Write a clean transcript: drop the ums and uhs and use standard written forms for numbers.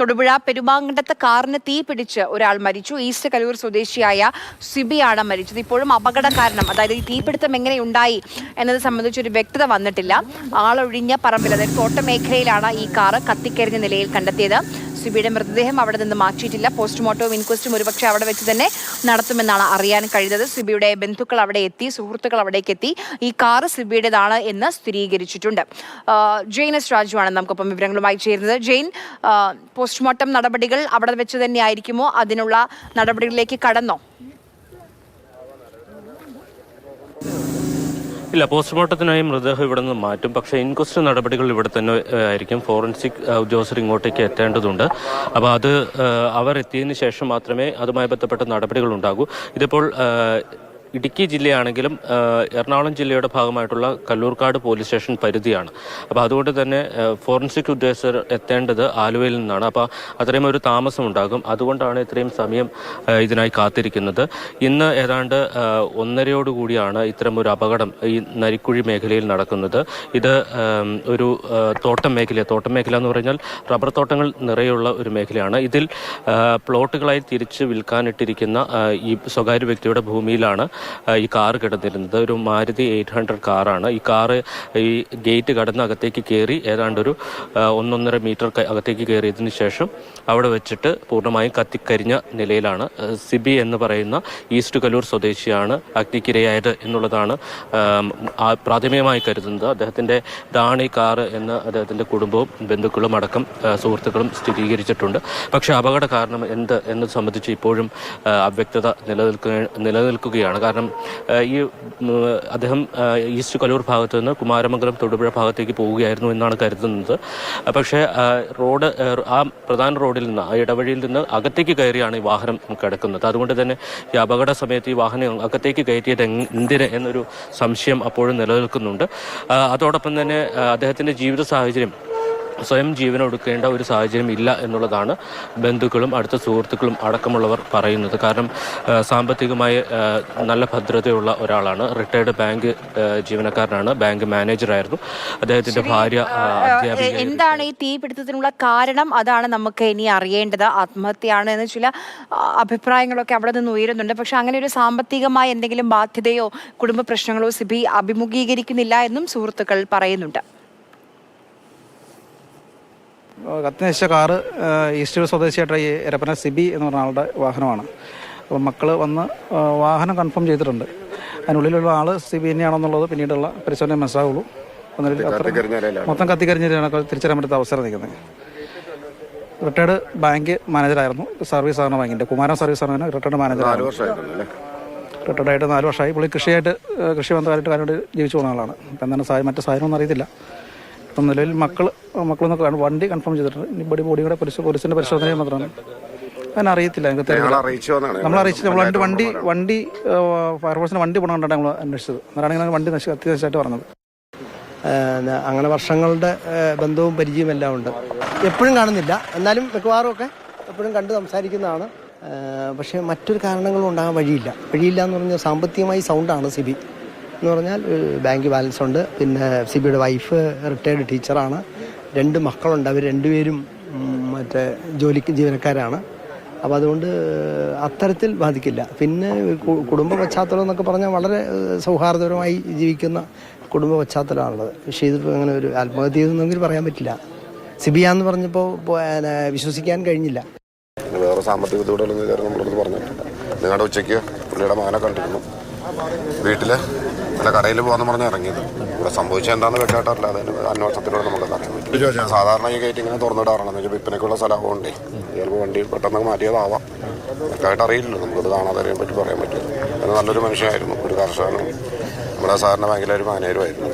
തൊടുപുഴ പെരുമാങ്കണ്ടത്ത് കാറിന് തീ പിടിച്ച് ഒരാൾ മരിച്ചു. ഈസ്റ്റ് കലൂർ സ്വദേശിയായ സിബിയാണ് മരിച്ചത്. ഇപ്പോഴും അപകട കാരണം, അതായത് ഈ തീപിടുത്തം എങ്ങനെയുണ്ടായി എന്നത് സംബന്ധിച്ചൊരു വ്യക്തത വന്നിട്ടില്ല. ആളൊഴിഞ്ഞ പറമ്പിൽ, അതായത് തോട്ടമേഖലയിലാണ് ഈ കാറ് കത്തിക്കരിഞ്ഞ നിലയിൽ കണ്ടെത്തിയത്. സിബിയുടെ മൃതദേഹം അവിടെ നിന്ന് മാറ്റിയിട്ടില്ല. പോസ്റ്റ്മോർട്ടവും ഇൻക്വസ്റ്റും ഒരുപക്ഷെ അവിടെ വെച്ച് തന്നെ നടത്തുമെന്നാണ് അറിയാൻ കഴിഞ്ഞത്. സിബിയുടെ ബന്ധുക്കൾ അവിടെ എത്തി, സുഹൃത്തുക്കൾ അവിടേക്ക് എത്തി. ഈ കാറ് സിബിയുടേതാണ് എന്ന് സ്ഥിരീകരിച്ചിട്ടുണ്ട്. ജെയിൻ എസ് രാജുവാണ് നമുക്കൊപ്പം വിവരങ്ങളുമായി ചേരുന്നത്. ജെയിൻ, പോസ്റ്റ്മോർട്ടം നടപടികൾ അവിടെ വെച്ച് തന്നെ ആയിരിക്കുമോ? അതിനുള്ള നടപടികളിലേക്ക് കടന്നോ? ഇല്ല, പോസ്റ്റ്മോർട്ടത്തിനായി മൃതദേഹം ഇവിടെ നിന്ന് മാറ്റും. പക്ഷേ ഇൻക്വസ്റ്റ് നടപടികൾ ഇവിടെ തന്നെ ആയിരിക്കും. ഫോറൻസിക് ഉദ്യോഗസ്ഥർ ഇങ്ങോട്ടേക്ക് എത്തേണ്ടതുണ്ട്. അപ്പോൾ അത് അവർ എത്തിയതിന് ശേഷം മാത്രമേ അതുമായി ബന്ധപ്പെട്ട നടപടികൾ ഉണ്ടാകൂ. ഇതിപ്പോൾ ഇടുക്കി ജില്ലയാണെങ്കിലും എറണാകുളം ജില്ലയുടെ ഭാഗമായിട്ടുള്ള കല്ലൂർക്കാട് പോലീസ് സ്റ്റേഷൻ പരിധിയാണ്. അപ്പോൾ അതുകൊണ്ട് തന്നെ ഫോറൻസിക് ഉദ്യോഗസ്ഥർ എത്തേണ്ടത് ആലുവയിൽ നിന്നാണ്. അപ്പോൾ അത്രയും ഒരു താമസം ഉണ്ടാകും. അതുകൊണ്ടാണ് ഇത്രയും സമയം ഇതിനായി കാത്തിരിക്കുന്നത്. ഇന്ന് ഏതാണ്ട് 1:30 ഇത്തരം ഒരു അപകടം ഈ നരിക്കുഴി മേഖലയിൽ നടക്കുന്നത്. ഇത് ഒരു തോട്ടം മേഖല എന്ന് പറഞ്ഞാൽ റബ്ബർ തോട്ടങ്ങൾ നിറയുള്ള ഒരു മേഖലയാണ്. ഇതിൽ പ്ലോട്ടുകളായി തിരിച്ച് വിൽക്കാനിട്ടിരിക്കുന്ന ഈ സ്വകാര്യ വ്യക്തിയുടെ ഭൂമിയിലാണ് ഈ കാറ് കിടന്നിരുന്നത്. ഒരു മാരുതി 800 കാറാണ്. ഈ കാറ് ഈ ഗേറ്റ് കടന്ന് അകത്തേക്ക് കയറി ഏതാണ്ട് ഒരു 1.5 മീറ്റർ അകത്തേക്ക് കയറിയതിന് ശേഷം അവിടെ വെച്ചിട്ട് പൂർണ്ണമായും കത്തിക്കരിഞ്ഞ നിലയിലാണ്. സിബി എന്ന് പറയുന്ന ഈസ്റ്റ് കലൂർ സ്വദേശിയാണ് അഗ്നിക്കിരയായത് എന്നുള്ളതാണ് പ്രാഥമികമായി കരുതുന്നത്. അദ്ദേഹത്തിൻ്റെ ഇതാണ് ഈ കാറ് എന്ന് അദ്ദേഹത്തിൻ്റെ കുടുംബവും ബന്ധുക്കളും അടക്കം സുഹൃത്തുക്കളും സ്ഥിരീകരിച്ചിട്ടുണ്ട്. പക്ഷേ അപകട കാരണം എന്ത് എന്നത് സംബന്ധിച്ച് ഇപ്പോഴും അവ്യക്തത നിലനിൽക്കുകയാണ്. കാരണം ഈ അദ്ദേഹം ഈസ്റ്റ് കലൂർ ഭാഗത്ത് നിന്ന് കുമാരമംഗലം തൊടുപുഴ ഭാഗത്തേക്ക് പോവുകയായിരുന്നു എന്നാണ് കരുതുന്നത്. പക്ഷേ ആ പ്രധാന റോഡിൽ നിന്ന്, ആ ഇടവഴിയിൽ നിന്ന് അകത്തേക്ക് കയറിയാണ് ഈ വാഹനം കിടക്കുന്നത്. അതുകൊണ്ട് തന്നെ ഈ അപകട സമയത്ത് ഈ വാഹനം അകത്തേക്ക് കയറ്റിയത് എന്തിന് എന്നൊരു സംശയം അപ്പോഴും നിലനിൽക്കുന്നുണ്ട്. അതോടൊപ്പം തന്നെ അദ്ദേഹത്തിൻ്റെ ജീവിത സാഹചര്യം, സ്വയം ജീവനൊടുക്കേണ്ട ഒരു സാഹചര്യം ഇല്ല എന്നുള്ളതാണ് ബന്ധുക്കളും അടുത്ത സുഹൃത്തുക്കളും അടക്കമുള്ളവർ പറയുന്നത്. കാരണം സാമ്പത്തികമായി നല്ല ഭദ്രതയുള്ള ഒരാളാണ്. റിട്ടയർഡ് ബാങ്ക് ജീവനക്കാരനാണ്, ബാങ്ക് മാനേജറായിരുന്നു. അദ്ദേഹത്തിന്റെ ഭാര്യ അധ്യാപിക. എന്താണ് ഈ തീപിടുത്തത്തിനുള്ള കാരണം? അതാണ് നമുക്ക് ഇനി അറിയേണ്ടത്. ആത്മഹത്യയാണ് എന്ന് ചില അഭിപ്രായങ്ങളൊക്കെ അവിടെ നിന്ന് ഉയരുന്നുണ്ട്. പക്ഷെ അങ്ങനെ ഒരു സാമ്പത്തികമായ എന്തെങ്കിലും ബാധ്യതയോ കുടുംബ പ്രശ്നങ്ങളോ സിബി അഭിമുഖീകരിക്കുന്നില്ല എന്നും സുഹൃത്തുക്കൾ പറയുന്നുണ്ട്. കത്തിനശിച്ച കാറ് ഈസ്റ്റ് സ്വദേശിയായിട്ടുള്ള ഈ എരപ്പന സിബി എന്ന് പറഞ്ഞ ആളുടെ വാഹനമാണ്. അപ്പോൾ മക്കൾ വന്ന് വാഹനം കൺഫേം ചെയ്തിട്ടുണ്ട്. അതിനുള്ളിലുള്ള ആൾ സിബി തന്നെയാണെന്നുള്ളത് പിന്നീടുള്ള പരിശോധന മനസ്സിലാവുള്ളൂ. മൊത്തം കത്തിക്കരിഞ്ഞിട്ടാണ് തിരിച്ചറിയാൻ പറ്റാത്ത അവസരം നിൽക്കുന്നത്. റിട്ടയർഡ് ബാങ്ക് മാനേജറായിരുന്നു, സർവീസ് സഹകരണ ബാങ്കിൻ്റെ കുമാരൻ സർവീസ് സഹകരണ റിട്ടയർഡ് മാനേജറായിരുന്നു. റിട്ടയർഡായിട്ട് 4 വർഷമായി. പുള്ളി കൃഷി ബന്ധമായിട്ട് കാര്യമായിട്ട് ജീവിച്ചു പോകുന്ന ആളാണ്. അപ്പം എന്താണ് മറ്റു സാധനമൊന്നും അറിയത്തില്ല. ഇപ്പം നിലവിൽ മക്കളൊന്നൊക്കെ വണ്ടി കൺഫേം ചെയ്തിട്ടുണ്ട്. ഇനി ബോഡി കൂടെ പോലീസിന്റെ പരിശോധന മാത്രമാണ്. അതിനറിയത്തില്ല. നമ്മൾ അറിയിച്ചു. നമ്മൾ വണ്ടി ഫയർഫോഴ്സിന് വണ്ടി പോകണം കണ്ടാണ് നമ്മൾ അന്വേഷിച്ചത്. അന്നേരമാണ് വണ്ടി അത്യാവശ്യമായിട്ട് പറഞ്ഞത്. അങ്ങനെ വർഷങ്ങളുടെ ബന്ധവും പരിചയവും എല്ലാം ഉണ്ട്. എപ്പോഴും കാണുന്നില്ല, എന്നാലും മിക്കവാറും ഒക്കെ എപ്പോഴും കണ്ട് സംസാരിക്കുന്നതാണ്. പക്ഷേ മറ്റൊരു കാരണങ്ങളും ഉണ്ടാകാൻ വഴിയില്ല എന്ന് പറഞ്ഞാൽ സാമ്പത്തികമായി സൗണ്ടാണ് സിബി എന്ന് പറഞ്ഞാൽ. ബാങ്ക് ബാലൻസ് ഉണ്ട്. പിന്നെ സിബിയുടെ വൈഫ് റിട്ടയർഡ് ടീച്ചറാണ്. 2 മക്കളുണ്ട്. അവർ 2 പേരും മറ്റേ ജീവനക്കാരാണ്. അപ്പോൾ അതുകൊണ്ട് അത്തരത്തിൽ ബാധിക്കില്ല. പിന്നെ കുടുംബ പശ്ചാത്തലം എന്നൊക്കെ പറഞ്ഞാൽ വളരെ സൗഹാർദ്ദപരമായി ജീവിക്കുന്ന കുടുംബ പശ്ചാത്തലമാണുള്ളത്. പക്ഷേ ഇതിപ്പോൾ അങ്ങനെ ഒരു ആത്മഹത്യ ചെയ്തെന്നെങ്കിൽ പറയാൻ പറ്റില്ല. സിബിയാന്ന് പറഞ്ഞപ്പോൾ വിശ്വസിക്കാൻ കഴിഞ്ഞില്ല. വേറെ സാമ്പത്തിക ബുദ്ധിമുട്ടുകളൊന്നും ഇതുവരെ നമ്മളത് പറഞ്ഞിട്ടില്ല. നിങ്ങളുടെ ഉച്ചയ്ക്ക് പുള്ളിയുടെ മകനെ കണ്ടിരുന്നു. വീട്ടിൽ അല്ല കടയിൽ പോകാന്ന് പറഞ്ഞ് ഇറങ്ങിയത്. ഇവിടെ സംഭവിച്ചത് എന്താണെന്ന് വ്യക്തമായിട്ടല്ല. അതിന് അന്വേഷണത്തിലൂടെ നമുക്ക് അറിയാൻ പറ്റും. സാധാരണ ഈ ഗേറ്റ് ഇങ്ങനെ തുറന്നിടാറാണെന്ന് വെച്ചാൽ വിൽപ്പനയ്ക്കുള്ള സ്ഥലമാകൊണ്ടേ ചിലപ്പോൾ വണ്ടി പെട്ടെന്ന് മാറ്റിയതാവാം. വ്യക്തമായിട്ട് അറിയില്ലല്ലോ. നമുക്കത് കാണാതെ അറിയാൻ പറ്റി പറയാൻ പറ്റില്ല. അത് നല്ലൊരു മനുഷ്യനായിരുന്നു, ഒരു കർഷകനും നമ്മുടെ സാധാരണ ബാങ്കിലെ ഒരു മാനേജറുമായിരുന്നു.